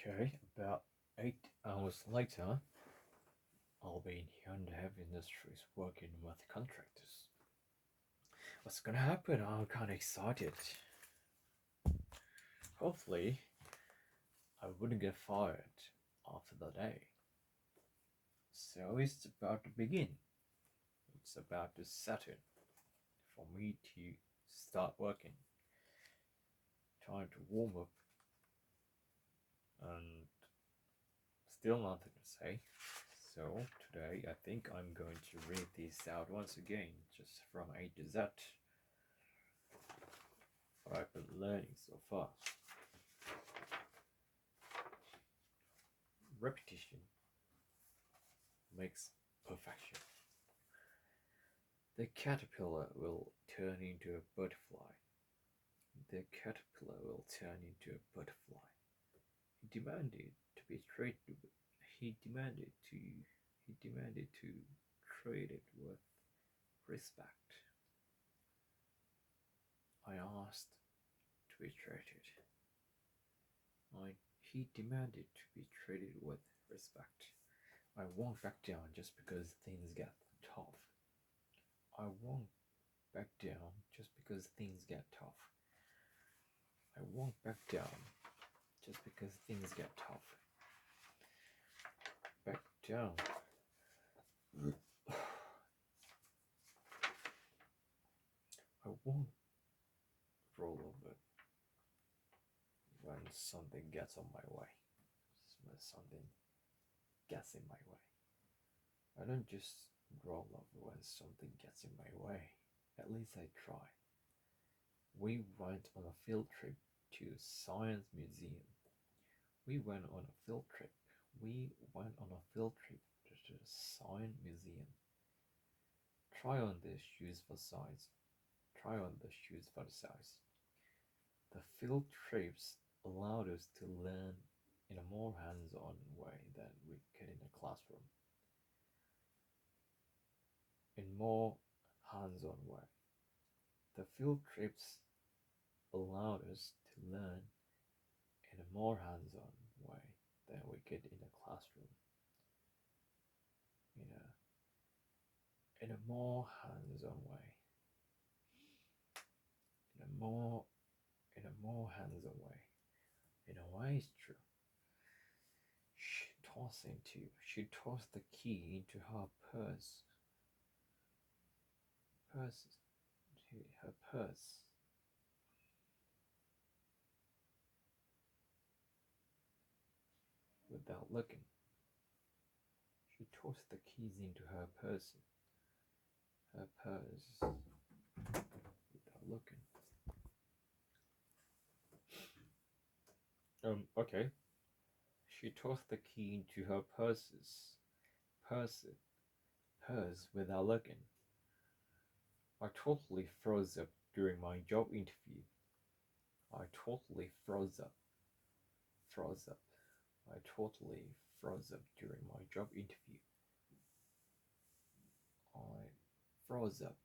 Okay, about 8 hours later, I'll be in here in the heavy industries working with contractors. What's gonna happen? I'm kinda excited. Hopefully, I wouldn't get fired after the day. So it's about to begin. It's about to set in for me to start working. Time to warm up and still nothing to say. So today I think I'm going to read these out once again, just from A to Z. What I've been learning so far. Repetition makes perfection. The caterpillar will turn into a butterfly. The caterpillar will turn into a butterfly. He demanded to be treated. He demanded to. He demanded to treat it with respect. I asked to be treated. He demanded to be treated with respect. I won't back down just because things get tough. I won't back down just because things get tough. I won't back down just because things get tough. Back down. I won't roll over when something gets on my way. When something gets in my way. I don't just roll over when something gets in my way. At least I try. We went on a field trip to Science Museum. We went on a field trip. We went on a field trip to the Science Museum. Try on these shoes for size. Try on the shoes for the size. The field trips allowed us to learn in a more hands-on way than we could in a classroom. In more hands-on way. The field trips allowed us to learn in a more hands-on way than we could in a classroom. You know, in a more hands-on way. In a more hands-on way. In a way, it's true. She tossed the key into her purse. Her purse. Without looking. She tossed the keys into her purse. Her purse. Without looking. Okay. She tossed the key into her purse without looking. I totally froze up during my job interview. I totally froze up. I totally froze up during my job interview. I froze up.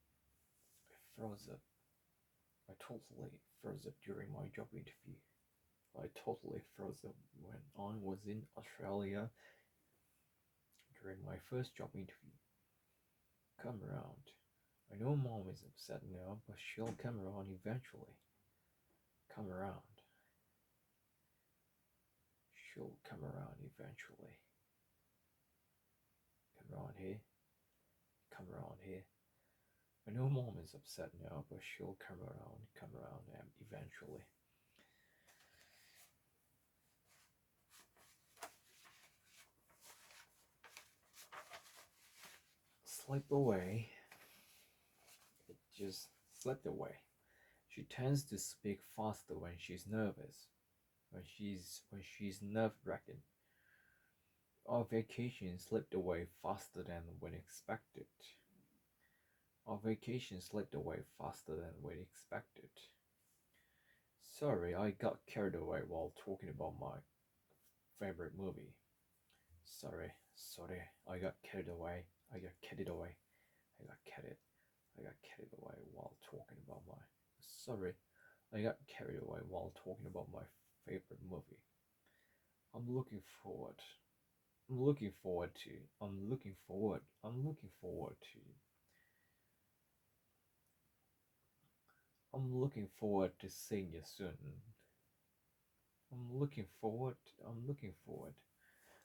I totally froze up during my job interview. I totally froze up when I was in Australia during my first job interview. Come around. I know mom is upset now, but she'll come around eventually. Come around. She'll come around eventually. Come around here. Come around here. I know mom is upset now, but she'll come around eventually. Slip away. It just slipped away. She tends to speak faster when she's nervous, when she's nerve-wracking. Our vacation slipped away faster than we expected. Our vacation slipped away faster than we expected. Sorry, I got carried away while talking about my favorite movie. Sorry, I got carried away. I got carried away. I got carried away while talking about my. Sorry, I got carried away while talking about my favorite movie. I'm I'm looking forward. I'm looking forward to. I'm looking forward. I'm looking forward to. I'm looking forward to seeing you soon. I'm looking forward. I'm looking forward.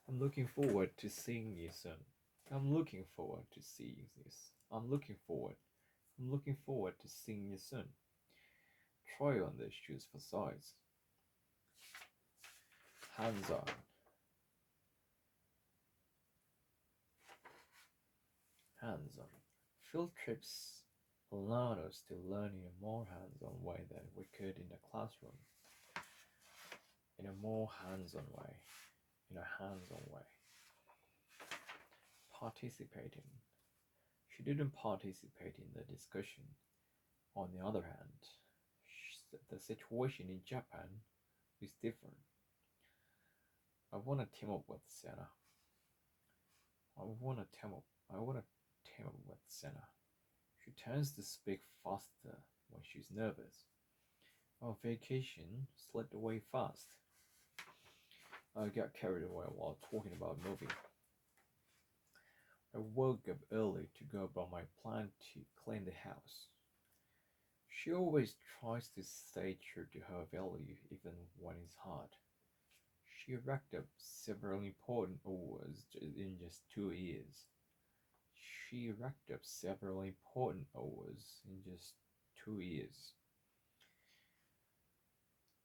I'm looking forward to seeing you soon. I'm looking forward to seeing this. I'm looking forward. I'm looking forward to seeing you soon. Try on these shoes for size. Hands on. Hands on. Field trips allowed us to learn in a more hands-on way than we could in the classroom. In a more hands-on way. In a hands-on way. Participating. She didn't participate in the discussion. On the other hand, the situation in Japan is different. I want to team up with Senna. I want to team up. I want to team up with Senna. She tends to speak faster when she's nervous. Our vacation slipped away fast. I got carried away while talking about moving. I woke up early to go about my plan to clean the house. She always tries to stay true to her value even when it's hard. She racked up several important awards in just 2 years. She racked up several important awards in just 2 years.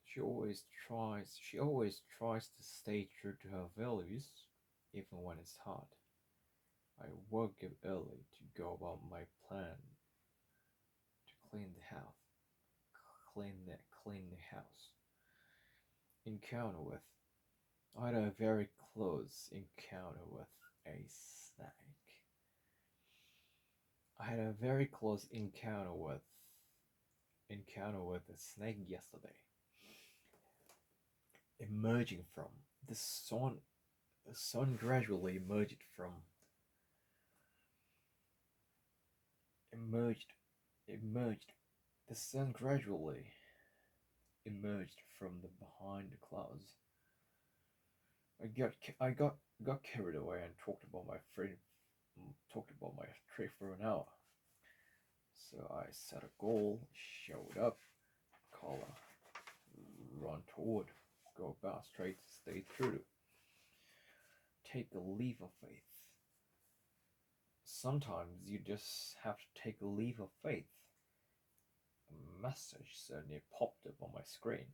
She always tries to stay true to her values even when it's hard. I woke up early to go about my plan to clean the house. Clean the house. Encounter with. I had a very close encounter with a snake. I had a very close encounter with a snake yesterday. Emerging from the sun gradually emerged. The sun gradually emerged from the behind the clouds. I got carried away and talked about my trip for an hour. So I set a goal, showed up, collar, run toward, go about straight, stay true. Take a leap of faith. Sometimes you just have to take a leap of faith. A message suddenly popped up on my screen.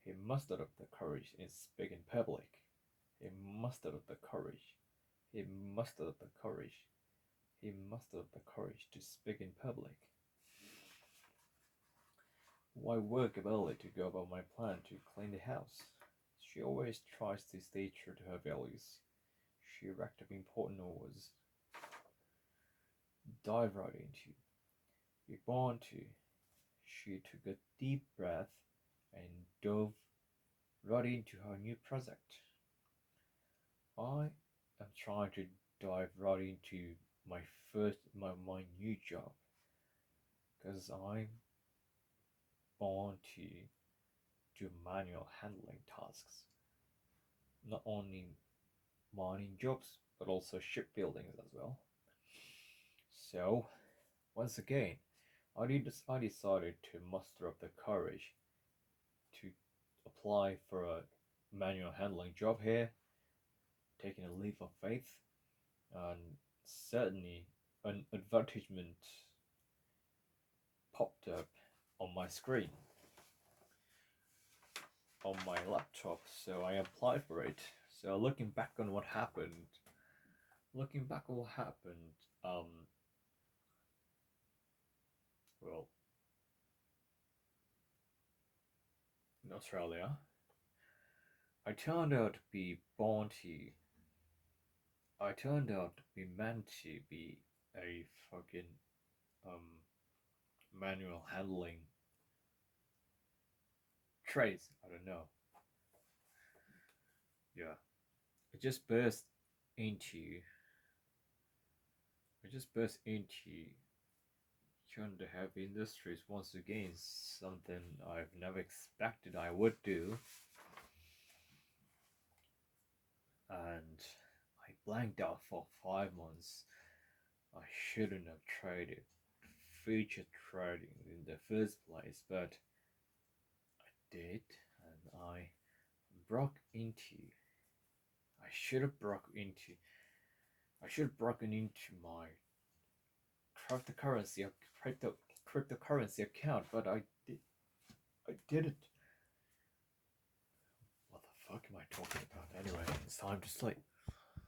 He mustered up the courage to speak in public. He mustered up the courage. He mustered up the courage. He mustered up the courage to speak in public. Why work early to go about my plan to clean the house? She always tries to stay true to her values. She racked up important awards. Dive right into. Be born to. She took a deep breath and dove right into her new project. I am trying to dive right into my new job because I'm born to do manual handling tasks, not only mining jobs but also shipbuildings as well. So once again, I decided to muster up the courage to apply for a manual handling job here, taking a leap of faith, and certainly an advertisement popped up on my screen on my laptop, so I applied for it. So looking back on what happened, well, in Australia, I turned out to be born to. I turned out to be meant to be a fucking um manual handling trace. I don't know. Yeah, I just burst into. I just burst into trying to have industries once again. Something I've never expected I would do. blanked out for 5 months. I shouldn't have traded future trading in the first place, but I did, and broke into. I should have broke into. I should have broken into my cryptocurrency crypto cryptocurrency account, but I didn't. What the fuck am I talking about? Anyway, it's time to sleep.